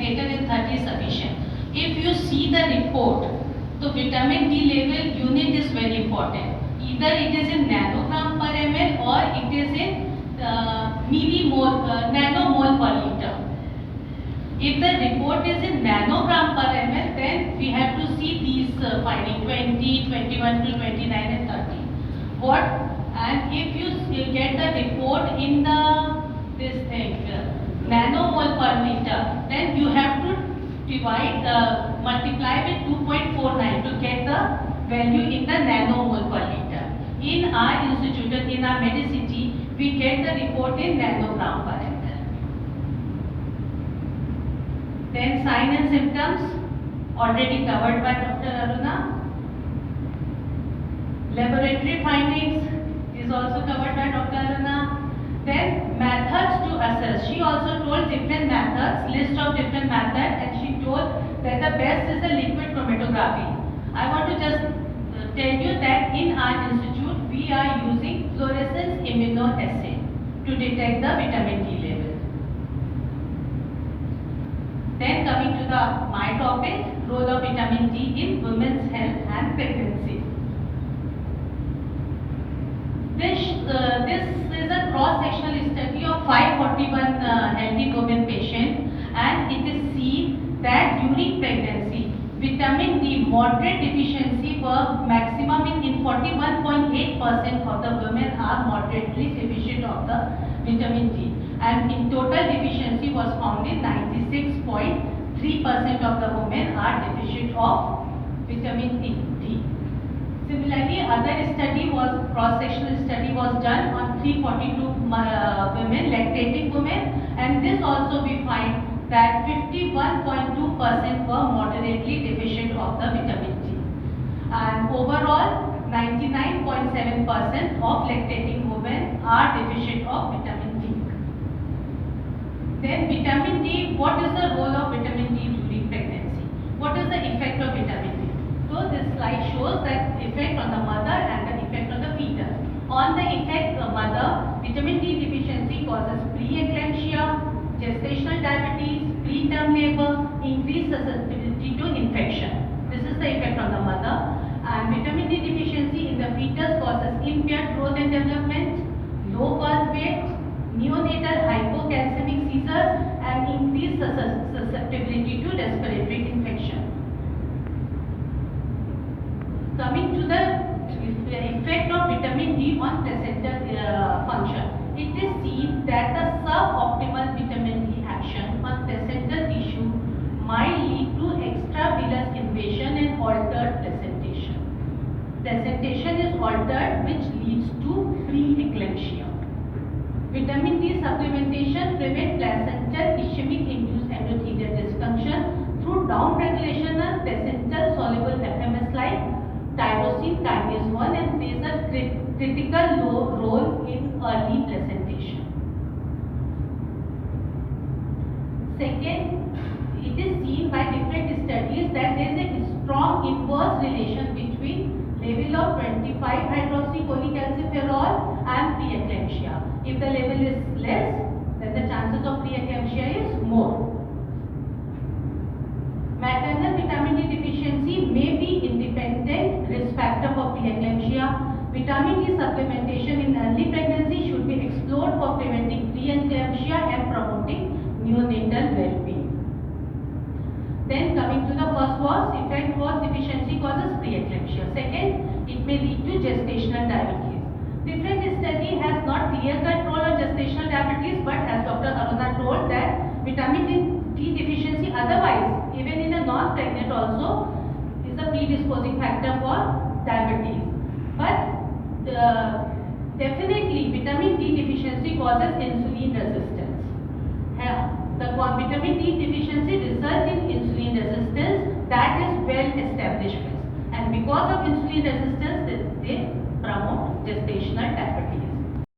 greater than 30 is sufficient. If you see the report, so vitamin D level unit is very important. Either it is in nanogram per ml or it is in nanomole per liter. If the report is in nanogram per ml, then we have to see these findings 20, 21 to 29 and 30. And if you get the report in nanomole per liter, then you have to multiply with 2.49 to get the value in the nanomole per liter. In our institute, in our Medicity, we get the report in nanogram per ml. Then sign and symptoms already covered by Dr. Aruna. Laboratory findings is also covered by Dr. Aruna. Then methods to assess. She also told different methods, list of different methods, and she told that the best is the liquid chromatography. I want to just tell you that in our institute we are using fluorescence immunoassay to detect the vitamin D level. Then coming to my topic, role of vitamin D in women's health and pregnancy. This is a cross-sectional study of 541 healthy women patients, and it is seen that during pregnancy, vitamin D moderate deficiency were maximum in 41.8% of the women are moderately deficient of the vitamin D, and in total deficiency was found in 96.3% of the women are deficient of vitamin D. Similarly, cross-sectional study was done on 342 women, lactating women, and this also we find that 51.2% were moderately deficient of the vitamin D, and overall 99.7% of lactating women are deficient of vitamin D. Then vitamin D, what is the role of vitamin D during pregnancy? What is the effect of vitamin D? So this slide shows that effect on the mother and the effect on the fetus. On the effect of mother, vitamin D deficiency causes preeclampsia, gestational diabetes, preterm labor, increased susceptibility to infection. This is the effect on the mother. And vitamin D deficiency in the fetus causes impaired growth and development, low birth weight, neonatal hypocalcemic seizures, and increased susceptibility to respiratory infection. Coming to the effect of vitamin D on placental function, it is seen that the suboptimal vitamin D action on placental tissue might lead to extravilous invasion and altered placentation. Placentation is altered, which leads to preeclampsia. Vitamin D supplementation prevents placental ischemic-induced endothelial dysfunction through downregulation of placental soluble FMS like tyrosine kinase 1 and plays a critical role in early placentation. Second, it is seen by different studies that there is a strong inverse relation between level of 25-hydroxycholecalciferol and preeclampsia. If the level is less, then the chances of preeclampsia is more. Maternal vitamin D deficiency may be independent risk factor for preeclampsia. Vitamin D supplementation in early pregnancy should be explored for preventing preeclampsia and promoting neonatal well-being. Then coming to the first effect was deficiency causes preeclampsia. Second, it may lead to gestational diabetes. Different study has not clear control on gestational diabetes, but as Dr. Aruna told that vitamin D deficiency otherwise, even in a non-pregnant also, is a predisposing factor for diabetes. But definitely vitamin D deficiency causes insulin resistance. The vitamin D deficiency results in insulin resistance that is well established. And because of insulin resistance, they promote gestational diabetes.